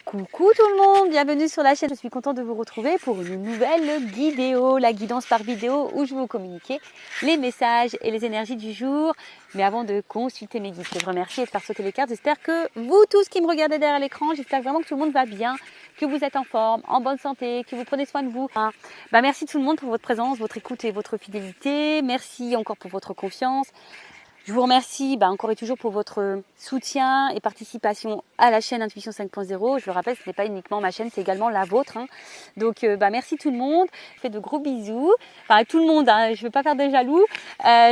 Coucou tout le monde, bienvenue sur la chaîne. Je suis contente de vous retrouver pour une nouvelle vidéo, la guidance par vidéo où je vais vous communiquer les messages et les énergies du jour. Mais avant de consulter mes guides, je vous remercie et de faire sauter les cartes. J'espère que vous tous qui me regardez derrière l'écran, j'espère vraiment que tout le monde va bien, que vous êtes en forme, en bonne santé, que vous prenez soin de vous. Merci tout le monde pour votre présence, votre écoute et votre fidélité. Merci encore pour votre confiance. Je vous remercie encore et toujours pour votre soutien et participation à la chaîne Intuition 5.0. Je le rappelle, ce n'est pas uniquement ma chaîne, c'est également la vôtre. Donc merci tout le monde. Je fais de gros bisous. Enfin tout le monde, je ne veux pas faire des jaloux.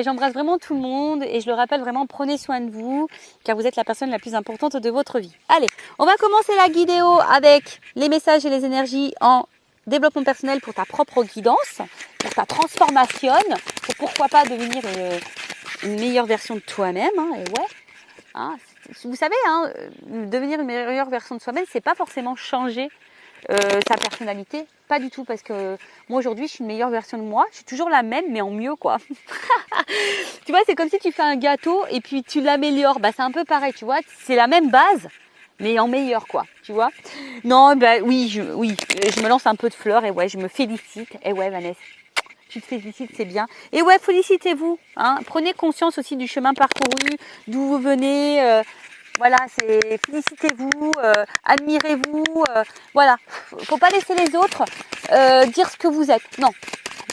J'embrasse vraiment tout le monde et je le rappelle vraiment, prenez soin de vous car vous êtes la personne la plus importante de votre vie. Allez, on va commencer la vidéo avec les messages et les énergies en développement personnel pour ta propre guidance, pour ta transformation, pour pourquoi pas devenir une meilleure version de toi-même, vous savez, devenir une meilleure version de soi-même, c'est pas forcément changer sa personnalité, pas du tout, parce que moi aujourd'hui, je suis une meilleure version de moi, je suis toujours la même, mais en mieux, quoi. Tu vois, c'est comme si tu fais un gâteau et puis tu l'améliores, c'est un peu pareil, tu vois, c'est la même base, mais en meilleur, quoi, tu vois. Non, oui, je me lance un peu de fleurs, et ouais, je me félicite, et ouais, Vanessa. Tu te félicites, c'est bien. Et ouais, félicitez-vous. Prenez conscience aussi du chemin parcouru, d'où vous venez. Voilà, c'est félicitez-vous, admirez-vous. Voilà, faut pas laisser les autres dire ce que vous êtes. Non,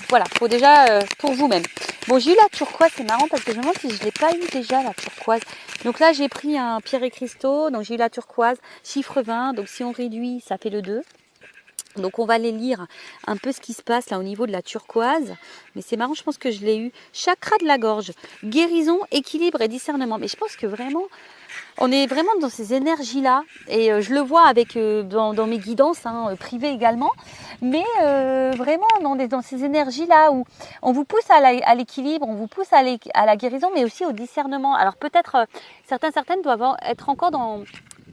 voilà, faut déjà pour vous-même. Bon, j'ai eu la turquoise, c'est marrant parce que je me demande si je ne l'ai pas eu déjà la turquoise. Donc là, j'ai pris un pierre et cristaux, donc j'ai eu la turquoise, chiffre 20. Donc si on réduit, ça fait le 2. Donc on va aller lire un peu ce qui se passe là au niveau de la turquoise. Mais c'est marrant, je pense que je l'ai eu. Chakra de la gorge, guérison, équilibre et discernement. Mais je pense que vraiment, on est vraiment dans ces énergies-là. Et je le vois avec dans mes guidances privées également. Mais vraiment, on est dans ces énergies-là où on vous pousse à l'équilibre, on vous pousse à la guérison, mais aussi au discernement. Alors peut-être, certaines doivent être encore dans...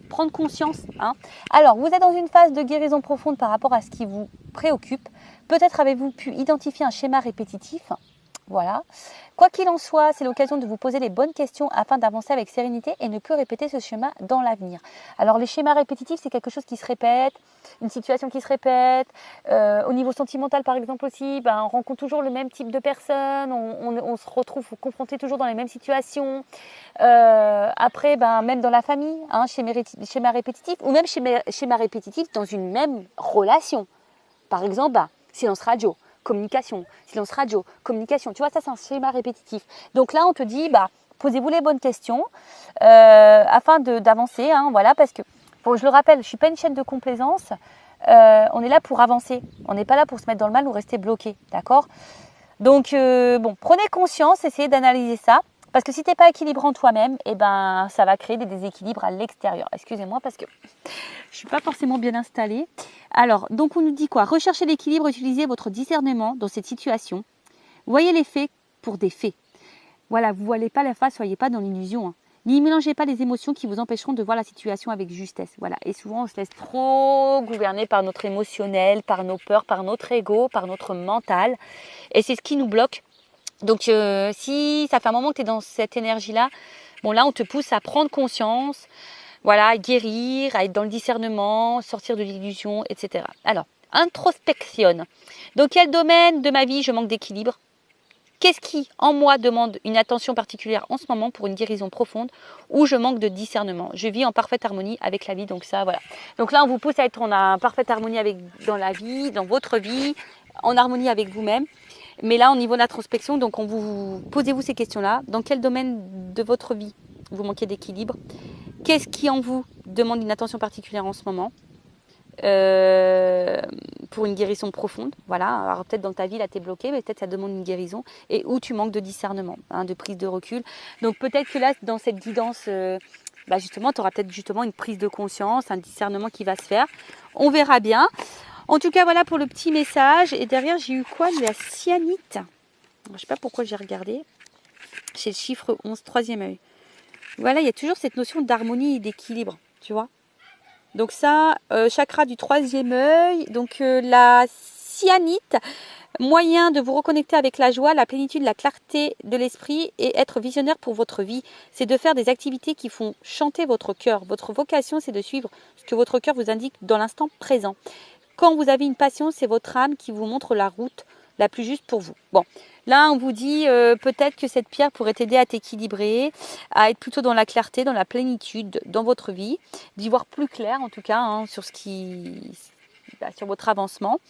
prendre conscience. Alors, vous êtes dans une phase de guérison profonde par rapport à ce qui vous préoccupe. Peut-être avez-vous pu identifier un schéma répétitif. Voilà. Quoi qu'il en soit, c'est l'occasion de vous poser les bonnes questions afin d'avancer avec sérénité et ne plus répéter ce schéma dans l'avenir. Alors, les schémas répétitifs, c'est quelque chose qui se répète, une situation qui se répète. Au niveau sentimental, par exemple aussi, on rencontre toujours le même type de personnes, on se retrouve confronté toujours dans les mêmes situations. Après, même dans la famille, schéma répétitif, ou même schéma répétitif dans une même relation. Par exemple, silence radio, communication, silence radio, communication. Tu vois, ça c'est un schéma répétitif. Donc là, on te dit, posez-vous les bonnes questions afin d'avancer. Voilà, parce que, je le rappelle, je ne suis pas une chaîne de complaisance. On est là pour avancer. On n'est pas là pour se mettre dans le mal ou rester bloqué. D'accord ? Donc, prenez conscience, essayez d'analyser ça. Parce que si tu n'es pas équilibré en toi-même, ça va créer des déséquilibres à l'extérieur. Excusez-moi parce que je ne suis pas forcément bien installée. Alors, donc on nous dit quoi ? Recherchez l'équilibre, utilisez votre discernement dans cette situation. Voyez les faits pour des faits. Voilà, vous ne voilez pas la face, soyez pas dans l'illusion. N'y mélangez pas les émotions qui vous empêcheront de voir la situation avec justesse. Voilà. Et souvent, on se laisse trop gouverner par notre émotionnel, par nos peurs, par notre ego, par notre mental. Et c'est ce qui nous bloque. Donc, si ça fait un moment que tu es dans cette énergie-là, là, on te pousse à prendre conscience, voilà, à guérir, à être dans le discernement, sortir de l'illusion, etc. Alors, introspection. Dans quel domaine de ma vie je manque d'équilibre ? Qu'est-ce qui, en moi, demande une attention particulière en ce moment pour une guérison profonde ou je manque de discernement ? Je vis en parfaite harmonie avec la vie, donc ça, voilà. Donc là, on vous pousse à être en parfaite harmonie dans la vie, dans votre vie, en harmonie avec vous-même. Mais là, au niveau de l'introspection, donc posez-vous ces questions-là. Dans quel domaine de votre vie vous manquez d'équilibre ? Qu'est-ce qui en vous demande une attention particulière en ce moment pour une guérison profonde ? Voilà. Alors peut-être dans ta vie, là, tu es bloqué, mais peut-être ça demande une guérison. Et où tu manques de discernement, de prise de recul. Donc peut-être que là, dans cette guidance, justement, tu auras peut-être justement une prise de conscience, un discernement qui va se faire. On verra bien. En tout cas, voilà pour le petit message. Et derrière, j'ai eu quoi ? De la cyanite. Je ne sais pas pourquoi j'ai regardé. C'est le chiffre 11, troisième œil. Voilà, il y a toujours cette notion d'harmonie et d'équilibre, tu vois. Donc ça, chakra du troisième œil. Donc la cyanite, Moyen de vous reconnecter avec la joie, la plénitude, la clarté de l'esprit et être visionnaire pour votre vie. C'est de faire des activités qui font chanter votre cœur. Votre vocation, c'est de suivre ce que votre cœur vous indique dans l'instant présent. Quand vous avez une passion, c'est votre âme qui vous montre la route la plus juste pour vous. Bon, là, on vous dit peut-être que cette pierre pourrait t'aider à t'équilibrer, à être plutôt dans la clarté, dans la plénitude dans votre vie, d'y voir plus clair en tout cas sur sur votre avancement.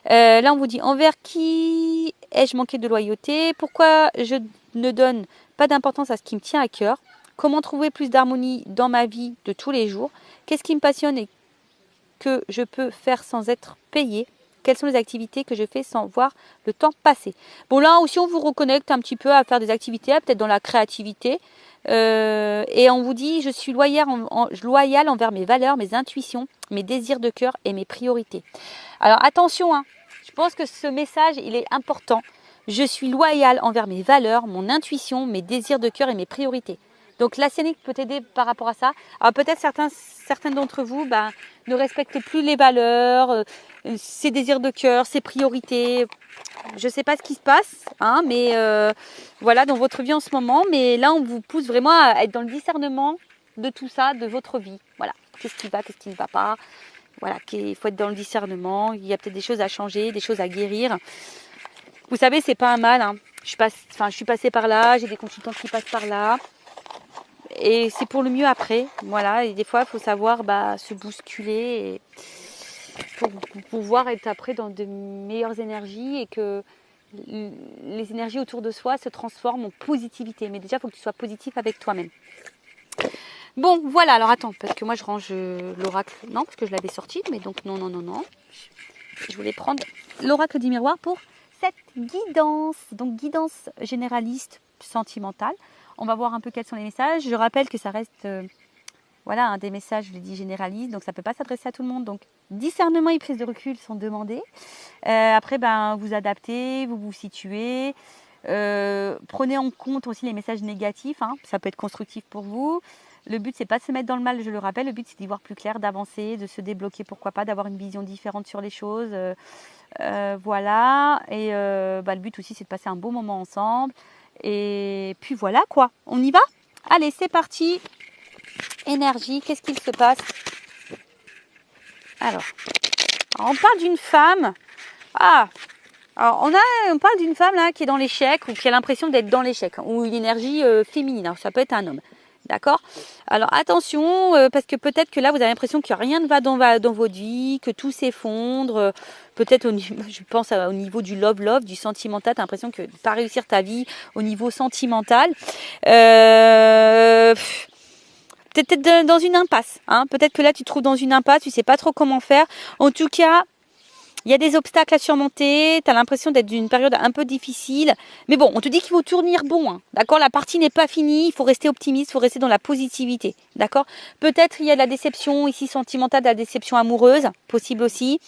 Là, on vous dit envers qui ai-je manqué de loyauté? Pourquoi je ne donne pas d'importance à ce qui me tient à cœur? Comment trouver plus d'harmonie dans ma vie de tous les jours? Qu'est-ce qui me passionne et que je peux faire sans être payé? Quelles sont les activités que je fais sans voir le temps passer? Bon, là aussi, on vous reconnecte un petit peu à faire des activités, peut-être dans la créativité. Et on vous dit, je suis loyale envers mes valeurs, mes intuitions, mes désirs de cœur et mes priorités. Alors attention, je pense que ce message, il est important. Je suis loyale envers mes valeurs, mon intuition, mes désirs de cœur et mes priorités. Donc la scénique peut t'aider par rapport à ça. Alors peut-être certains d'entre vous ne respectent plus les valeurs, ses désirs de cœur, ses priorités. Je ne sais pas ce qui se passe, mais voilà, dans votre vie en ce moment. Mais là, on vous pousse vraiment à être dans le discernement de tout ça, de votre vie. Voilà, qu'est-ce qui va, qu'est-ce qui ne va pas. Voilà, il faut être dans le discernement. Il y a peut-être des choses à changer, des choses à guérir. Vous savez, c'est pas un mal. Je suis passée par là, j'ai des consultants qui passent par là. Et c'est pour le mieux après. Voilà, et des fois, il faut savoir se bousculer pour pouvoir être après dans de meilleures énergies et que les énergies autour de soi se transforment en positivité. Mais déjà, il faut que tu sois positif avec toi-même. Bon, voilà. Alors, attends, parce que moi, je range l'oracle. Non, parce que je l'avais sorti. Mais donc, non. Je voulais prendre l'oracle du miroir pour cette guidance. Donc, guidance généraliste sentimentale. On va voir un peu quels sont les messages. Je rappelle que ça reste des messages, je le dis, généralistes. Donc, ça ne peut pas s'adresser à tout le monde. Donc, discernement et prise de recul sont demandés. Après, vous adaptez, vous vous situez. Prenez en compte aussi les messages négatifs. Ça peut être constructif pour vous. Le but, c'est pas de se mettre dans le mal, je le rappelle. Le but, c'est d'y voir plus clair, d'avancer, de se débloquer, pourquoi pas, d'avoir une vision différente sur les choses. Voilà. Et le but aussi, c'est de passer un beau moment ensemble. Et puis voilà quoi, on y va? Allez, c'est parti. Énergie, qu'est-ce qu'il se passe? Alors, on parle d'une femme. Alors on parle d'une femme là qui est dans l'échec ou qui a l'impression d'être dans l'échec ou une énergie féminine. Alors, ça peut être un homme. D'accord? Alors attention, parce que peut-être que là, vous avez l'impression que rien ne va dans votre vie, que tout s'effondre. Peut-être, je pense au niveau du love, du sentimental, tu as l'impression que de ne pas réussir ta vie au niveau sentimental. Peut-être dans une impasse. Peut-être que là, tu te trouves dans une impasse, tu ne sais pas trop comment faire. En tout cas, il y a des obstacles à surmonter, tu as l'impression d'être d'une période un peu difficile. Mais bon, on te dit qu'il faut tourner bon. D'accord? La partie n'est pas finie, il faut rester optimiste, il faut rester dans la positivité. D'accord? Peut-être il y a de la déception ici sentimentale, de la déception amoureuse, possible aussi.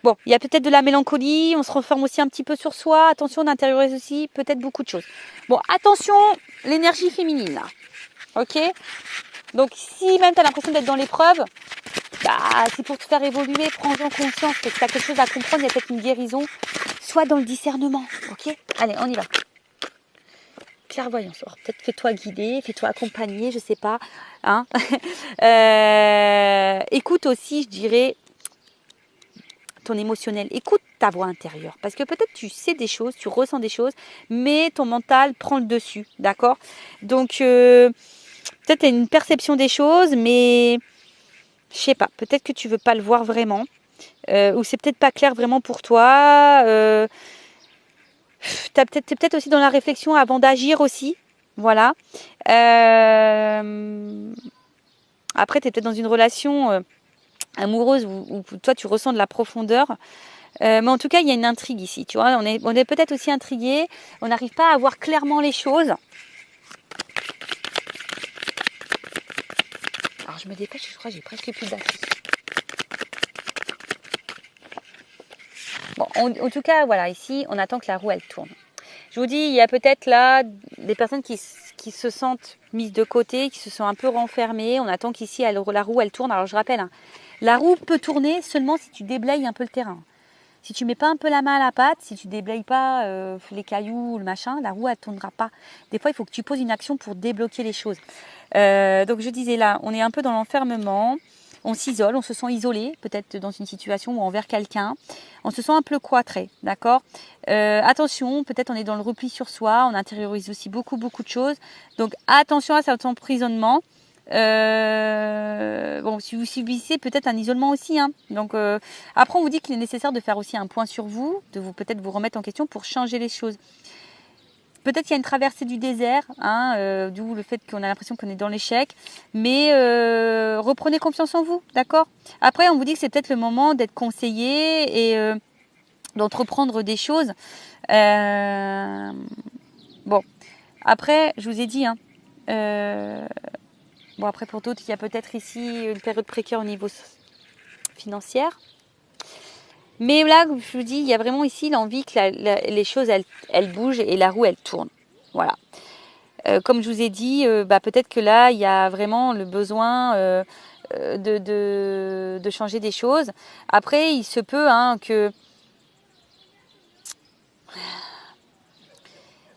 Bon, il y a peut-être de la mélancolie, on se renferme aussi un petit peu sur soi. Attention, on intériorise aussi peut-être beaucoup de choses. Bon, attention, l'énergie féminine là. Ok? Donc, si même tu as l'impression d'être dans l'épreuve, c'est pour te faire évoluer, prends-en conscience que tu as quelque chose à comprendre, il y a peut-être une guérison. Sois dans le discernement, ok? Allez, on y va. Clairvoyance, peut-être fais-toi guider, fais-toi accompagner, je sais pas. Écoute aussi, je dirais, ton émotionnel. Écoute ta voix intérieure. Parce que peut-être tu sais des choses, tu ressens des choses, mais ton mental prend le dessus, d'accord? Donc, peut-être tu as une perception des choses, mais je sais pas, peut-être que tu veux pas le voir vraiment, ou c'est peut-être pas clair vraiment pour toi. T'es peut-être aussi dans la réflexion avant d'agir aussi, voilà. Après, tu es peut-être dans une relation amoureuse où toi tu ressens de la profondeur. Mais en tout cas, il y a une intrigue ici, tu vois. On est peut-être aussi intrigué, on n'arrive pas à voir clairement les choses. Alors je me dépêche, je crois que j'ai presque plus de batterie. Bon, en tout cas, voilà, ici, on attend que la roue, elle tourne. Je vous dis, il y a peut-être là des personnes qui qui se sentent mises de côté, qui se sont un peu renfermées. On attend qu'ici, la roue, elle tourne. Alors, je rappelle, hein, la roue peut tourner seulement si tu déblayes un peu le terrain. Si tu mets pas un peu la main à la pâte, si tu déblayes pas les cailloux ou le machin, la roue, elle tournera pas. Des fois, il faut que tu poses une action pour débloquer les choses. Donc, je disais là, on est un peu dans l'enfermement. On s'isole, on se sent isolé, peut-être dans une situation ou envers quelqu'un. On se sent un peu cloîtré, d'accord. Attention, peut-être on est dans le repli sur soi, on intériorise aussi beaucoup de choses. Donc attention à cet emprisonnement. Bon, si vous subissez peut-être un isolement aussi, hein. Donc après on vous dit qu'il est nécessaire de faire aussi un point sur vous, de vous peut-être vous remettre en question pour changer les choses. Peut-être qu'il y a une traversée du désert, hein, d'où le fait qu'on a l'impression qu'on est dans l'échec. Mais reprenez confiance en vous, d'accord. Après, on vous dit que c'est peut-être le moment d'être conseillé et d'entreprendre des choses. Bon, après, je vous ai dit, hein, bon après pour d'autres, il y a peut-être ici une période précaire au niveau financier. Mais là, je vous dis, il y a vraiment ici l'envie que les choses, elles bougent et la roue, elle tourne. Voilà. Comme je vous ai dit, peut-être que là, il y a vraiment le besoin de changer des choses. Après, il se peut que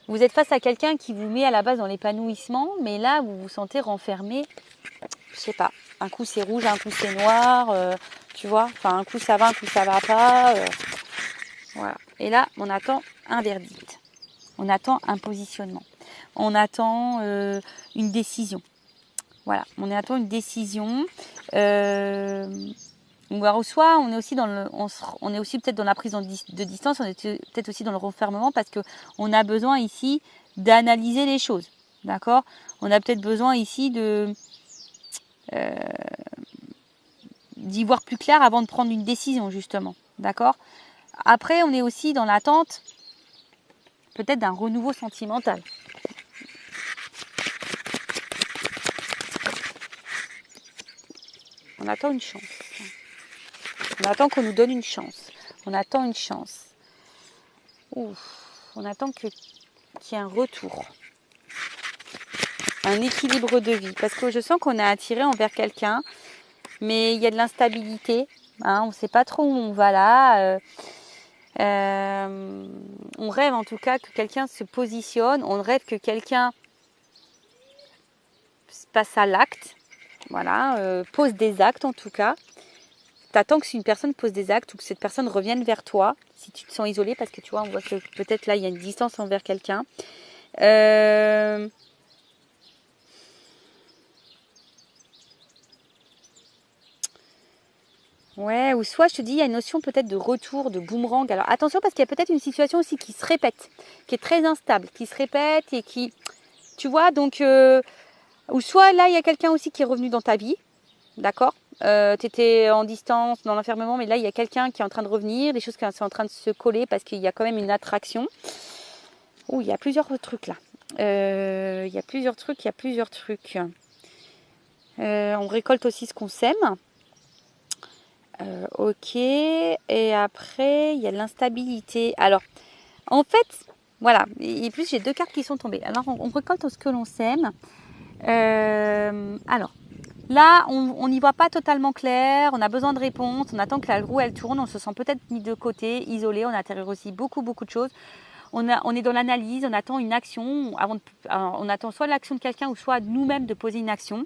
vous êtes face à quelqu'un qui vous met à la base dans l'épanouissement, mais là, vous vous sentez renfermé. Je sais pas. Un coup, c'est rouge, un coup, c'est noir. Tu vois, enfin, un coup, ça va, un coup, ça va pas. Voilà. Et là, on attend un verdict. On attend un positionnement. On attend une décision. Voilà, on attend une décision. Alors, soit on est aussi on est aussi peut-être dans la prise de distance, on est peut-être aussi dans le renfermement parce que on a besoin ici d'analyser les choses. D'accord? On a peut-être besoin ici d'y voir plus clair avant de prendre une décision, justement. D'accord? Après, on est aussi dans l'attente peut-être d'un renouveau sentimental. On attend une chance. On attend qu'on nous donne une chance. On attend une chance. Ouf. On attend qu'il y ait un retour. Un équilibre de vie. Parce que je sens qu'on est attiré envers quelqu'un, mais il y a de l'instabilité. Hein, on ne sait pas trop où on va là. On rêve en tout cas que quelqu'un se positionne. On rêve que quelqu'un passe à l'acte. Voilà, pose des actes en tout cas. T'attends que si une personne pose des actes ou que cette personne revienne vers toi, si tu te sens isolé, parce que tu vois, on voit que peut-être là, il y a une distance envers quelqu'un. Ouais, ou soit je te dis, il y a une notion peut-être de retour, de boomerang. Alors attention, parce qu'il y a peut-être une situation aussi qui se répète, qui est très instable, qui se répète et qui, tu vois, donc, ou soit là, il y a quelqu'un aussi qui est revenu dans ta vie, d'accord. Tu étais en distance, dans l'enfermement, mais là, il y a quelqu'un qui est en train de revenir, les choses qui sont en train de se coller parce qu'il y a quand même une attraction. Oh, il y a plusieurs trucs là. Il y a plusieurs trucs. On récolte aussi ce qu'on sème. Ok. Et après, il y a l'instabilité. Alors, en fait, voilà. Et plus, j'ai deux cartes qui sont tombées. Alors, on récolte ce que l'on sème. Alors. Là, on n'y voit pas totalement clair, on a besoin de réponses, on attend que la roue elle tourne, on se sent peut-être mis de côté, isolé, on intérieure aussi beaucoup de choses. On est dans l'analyse, on attend une action, on attend soit l'action de quelqu'un ou soit nous-mêmes de poser une action.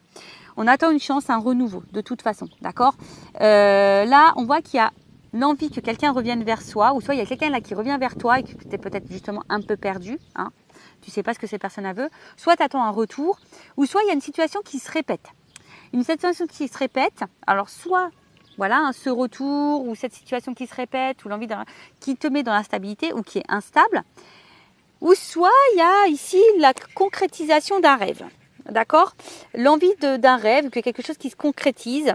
On attend une chance, un renouveau, de toute façon, d'accord. Là, on voit qu'il y a l'envie que quelqu'un revienne vers soi, ou soit il y a quelqu'un là qui revient vers toi et que tu es peut-être justement un peu perdu, hein. Tu ne sais pas ce que cette personne veut. Soit tu attends un retour, ou soit il y a une situation qui se répète. Une situation qui se répète, alors soit voilà ce retour ou cette situation qui se répète ou l'envie qui te met dans l'instabilité ou qui est instable, ou soit il y a ici la concrétisation d'un rêve, d'accord, l'envie d'un rêve, que quelque chose qui se concrétise,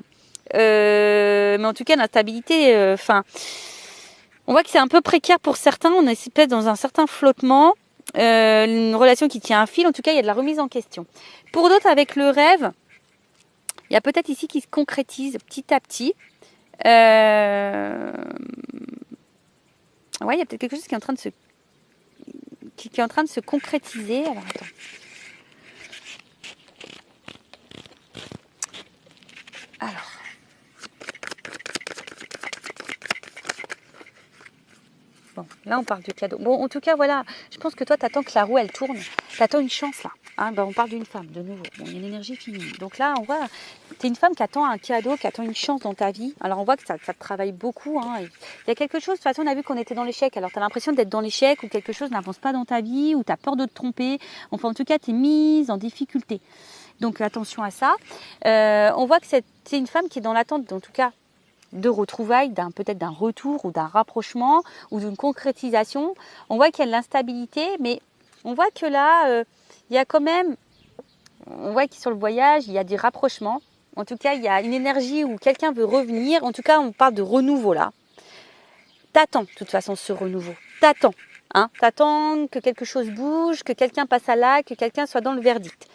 mais en tout cas l'instabilité, on voit que c'est un peu précaire pour certains, on est peut-être dans un certain flottement, une relation qui tient un fil, en tout cas il y a de la remise en question. Pour d'autres avec le rêve, il y a peut-être ici qui se concrétise petit à petit. Ouais, il y a peut-être quelque chose qui est en train de se concrétiser. Alors attends. Alors. Bon, là, on parle du cadeau. Bon, en tout cas, voilà, je pense que toi, tu attends que la roue, elle tourne. Tu attends une chance, là. Hein, ben, on parle d'une femme, de nouveau. Bon, il y a une énergie féminine. Donc là, on voit, tu es une femme qui attend un cadeau, qui attend une chance dans ta vie. Alors, on voit que ça te travaille beaucoup. Hein, il y a quelque chose, de toute façon, on a vu qu'on était dans l'échec. Alors, tu as l'impression d'être dans l'échec ou quelque chose n'avance pas dans ta vie ou tu as peur de te tromper. Enfin, en tout cas, tu es mise en difficulté. Donc, attention à ça. On voit que c'est une femme qui est dans l'attente, en tout cas, de retrouvailles, peut-être d'un retour ou d'un rapprochement ou d'une concrétisation. On voit qu'il y a de l'instabilité, mais on voit que là, il y a quand même, on voit que sur le voyage, il y a des rapprochements. En tout cas, il y a une énergie où quelqu'un veut revenir. En tout cas, on parle de renouveau là. T'attends de toute façon ce renouveau. T'attends. Hein, t'attends que quelque chose bouge, que quelqu'un passe à l'acte, que quelqu'un soit dans le verdict.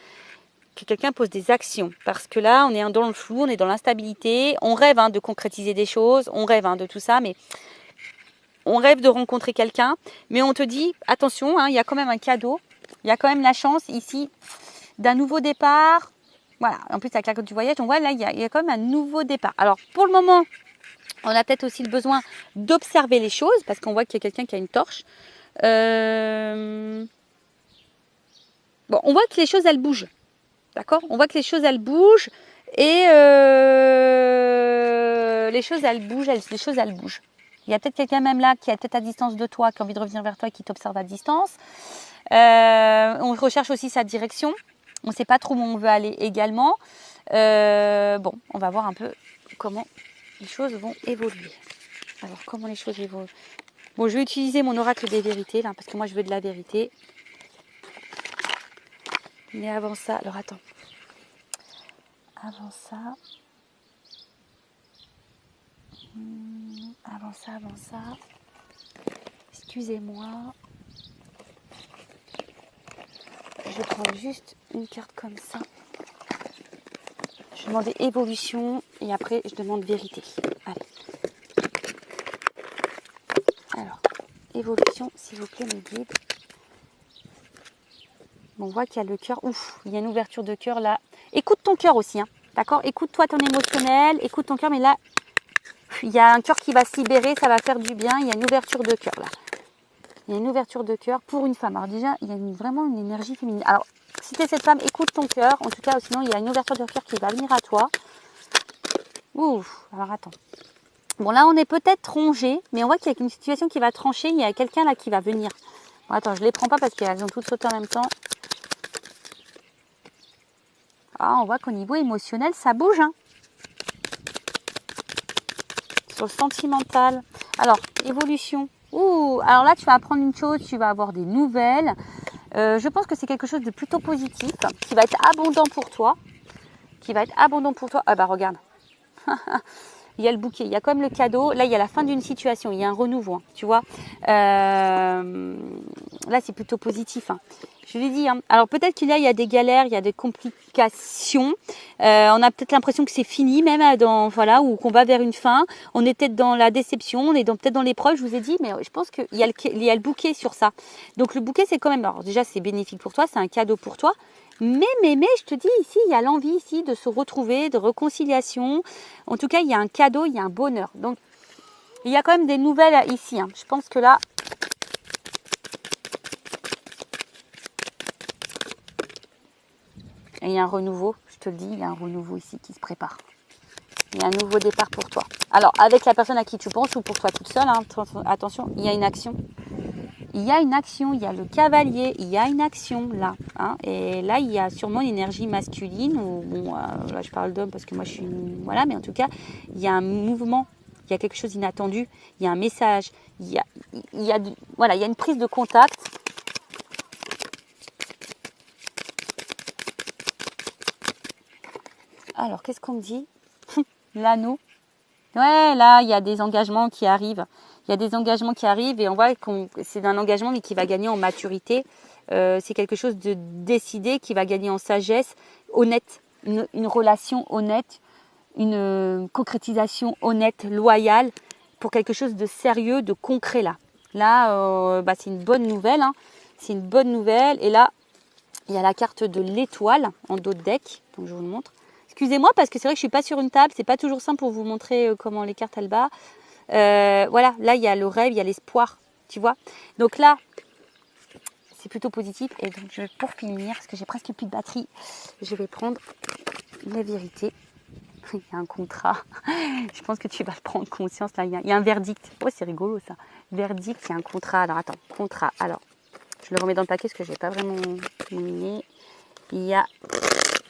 Que quelqu'un pose des actions. Parce que là, on est dans le flou, on est dans l'instabilité. On rêve de concrétiser des choses, on rêve de tout ça, mais on rêve de rencontrer quelqu'un. Mais on te dit, attention, il y a quand même un cadeau. Il y a quand même la chance ici d'un nouveau départ. Voilà, en plus avec la carte du voyage, on voit là, il y a quand même un nouveau départ. Alors, pour le moment, on a peut-être aussi le besoin d'observer les choses, parce qu'on voit qu'il y a quelqu'un qui a une torche. Bon, on voit que les choses, elles bougent. D'accord? On voit que les choses, elles bougent. Et les choses, elles bougent. Les choses, elles bougent. Il y a peut-être quelqu'un même là qui est peut-être à distance de toi, qui a envie de revenir vers toi et qui t'observe à distance. On recherche aussi sa direction. On ne sait pas trop où on veut aller également. Bon, on va voir un peu comment les choses vont évoluer. Alors, comment les choses évoluent? Bon, je vais utiliser mon oracle des vérités, là, parce que moi, je veux de la vérité. Mais avant ça, alors attends. Avant ça. Excusez-moi. Je vais prendre juste une carte comme ça. Je demande évolution et après je demande vérité. Allez. Alors, évolution, s'il vous plaît, mes guides. On voit qu'il y a le cœur. Ouf, il y a une ouverture de cœur là. Écoute ton cœur aussi, hein. D'accord? Écoute-toi ton émotionnel, écoute ton cœur, mais là, il y a un cœur qui va se libérer, ça va faire du bien. Il y a une ouverture de cœur là. Il y a une ouverture de cœur pour une femme. Alors déjà, il y a vraiment une énergie féminine. Alors, si tu es cette femme, écoute ton cœur. En tout cas, sinon, il y a une ouverture de cœur qui va venir à toi. Ouf, alors attends. Bon, là, on est peut-être rongé, mais on voit qu'il y a une situation qui va trancher. Il y a quelqu'un là qui va venir. Bon, attends, je ne les prends pas parce qu'elles ont toutes sauté en même temps. Ah, on voit qu'au niveau émotionnel, ça bouge. Hein. Sur le sentimental. Alors, évolution. Ouh, alors là, tu vas apprendre une chose, tu vas avoir des nouvelles. Je pense que c'est quelque chose de plutôt positif, qui va être abondant pour toi. Ah bah regarde. Il y a le bouquet, il y a comme le cadeau. Là, il y a la fin d'une situation, il y a un renouveau, hein, tu vois. Là, c'est plutôt positif. Hein. Je l'ai dit. Hein. Alors, peut-être qu'il y a des galères, il y a des complications. On a peut-être l'impression que c'est fini, même ou qu'on va vers une fin. On est peut-être dans la déception, on est peut-être dans l'épreuve, je vous ai dit. Mais je pense qu'il y a le bouquet sur ça. Donc, le bouquet, c'est quand même... Alors, déjà, c'est bénéfique pour toi, c'est un cadeau pour toi. Mais, je te dis, ici, il y a l'envie ici de se retrouver, de réconciliation. En tout cas, il y a un cadeau, il y a un bonheur. Donc, il y a quand même des nouvelles ici. Hein. Je pense que là... Et il y a un renouveau, je te le dis, il y a un renouveau ici qui se prépare. Il y a un nouveau départ pour toi. Alors, avec la personne à qui tu penses ou pour toi toute seule, hein, attention, il y a une action. Il y a une action, il y a le cavalier, il y a une action là. Hein, et là, il y a sûrement une énergie masculine. Là, je parle d'homme parce que moi, je suis... Voilà, mais en tout cas, il y a un mouvement, il y a quelque chose d'inattendu, il y a un message, il y a une prise de contact. Alors, qu'est-ce qu'on me dit? L'anneau. Ouais, là, il y a des engagements qui arrivent. Il y a des engagements qui arrivent et on voit que c'est un engagement mais qui va gagner en maturité. C'est quelque chose de décidé qui va gagner en sagesse, honnête, une relation honnête, une concrétisation honnête, loyale pour quelque chose de sérieux, de concret là. Là, c'est une bonne nouvelle. Hein. C'est une bonne nouvelle. Et là, il y a la carte de l'étoile en dos de deck. Donc, je vous le montre. Excusez-moi parce que c'est vrai que je suis pas sur une table, c'est pas toujours simple pour vous montrer comment les cartes elles battent. Voilà, là il y a le rêve, il y a l'espoir, tu vois. Donc là, c'est plutôt positif. Et donc pour finir, parce que j'ai presque plus de batterie, je vais prendre la vérité. Il y a un contrat. Je pense que tu vas prendre conscience là. Il y a un verdict. Oh, c'est rigolo ça. Verdict, il y a un contrat. Alors attends, contrat. Alors, je le remets dans le paquet parce que je n'ai pas vraiment mouillé. Il y a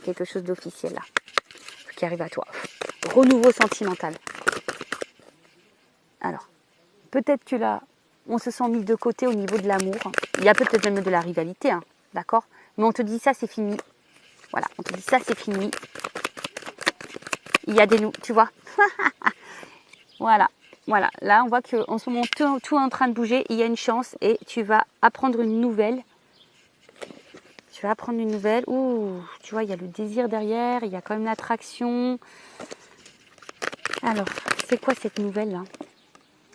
quelque chose d'officiel là qui arrive à toi. Renouveau sentimental. Alors, peut-être que là, on se sent mis de côté au niveau de l'amour. Il y a peut-être même de la rivalité, hein, d'accord? Mais on te dit ça, c'est fini. Voilà, on te dit ça, c'est fini. Il y a des loups, tu vois. Voilà, voilà. Là, on voit qu'en ce moment, tout est en train de bouger. Il y a une chance et tu vas apprendre une nouvelle. Tu vas apprendre une nouvelle. Ouh, tu vois, il y a le désir derrière. Il y a quand même l'attraction. Alors, c'est quoi cette nouvelle là?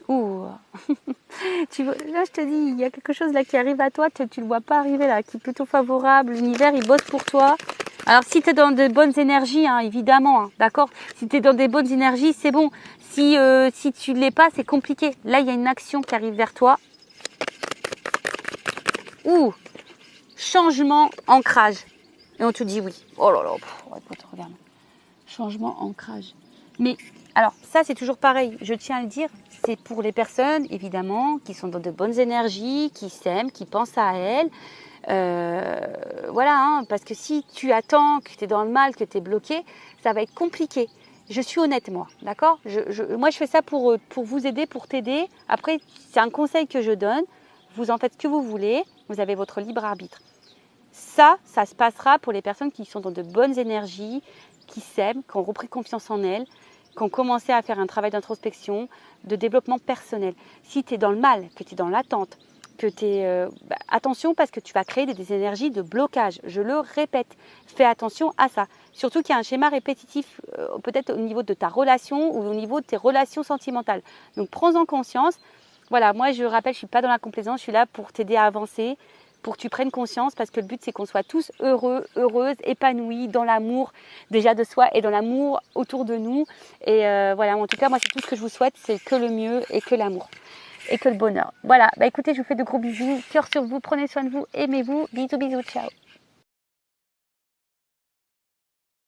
Ouh. Là, je te dis, il y a quelque chose là qui arrive à toi. Tu ne le vois pas arriver là, qui est plutôt favorable. L'univers, il bosse pour toi. Alors, si tu es dans de bonnes énergies, hein, évidemment, hein, d'accord? Si tu es dans des bonnes énergies, c'est bon. Si tu ne l'es pas, c'est compliqué. Là, il y a une action qui arrive vers toi. Ouh, changement, ancrage. Et on te dit oui. Oh là là, écoute, regarde. Changement, ancrage. Mais, alors, ça, c'est toujours pareil. Je tiens à le dire, c'est pour les personnes, évidemment, qui sont dans de bonnes énergies, qui s'aiment, qui pensent à elles. Voilà, hein, parce que si tu attends, que tu es dans le mal, que tu es bloqué, ça va être compliqué. Je suis honnête, moi, d'accord? Moi, je fais ça pour vous aider, pour t'aider. Après, c'est un conseil que je donne. Vous en faites ce que vous voulez. Vous avez votre libre arbitre. Ça se passera pour les personnes qui sont dans de bonnes énergies, qui s'aiment, qui ont repris confiance en elles, qui ont commencé à faire un travail d'introspection, de développement personnel. Si tu es dans le mal, que tu es dans l'attente, que tu es... attention parce que tu vas créer des énergies de blocage. Je le répète, fais attention à ça. Surtout qu'il y a un schéma répétitif peut-être au niveau de ta relation ou au niveau de tes relations sentimentales. Donc prends-en conscience. Voilà, moi je rappelle, je ne suis pas dans la complaisance, je suis là pour t'aider à avancer, pour que tu prennes conscience parce que le but c'est qu'on soit tous heureux, heureuses, épanouis dans l'amour déjà de soi et dans l'amour autour de nous. Et voilà, en tout cas moi c'est tout ce que je vous souhaite, c'est que le mieux et que l'amour. Et que le bonheur. Voilà, écoutez, je vous fais de gros bisous, cœur sur vous, prenez soin de vous, aimez-vous, bisous, bisous, ciao.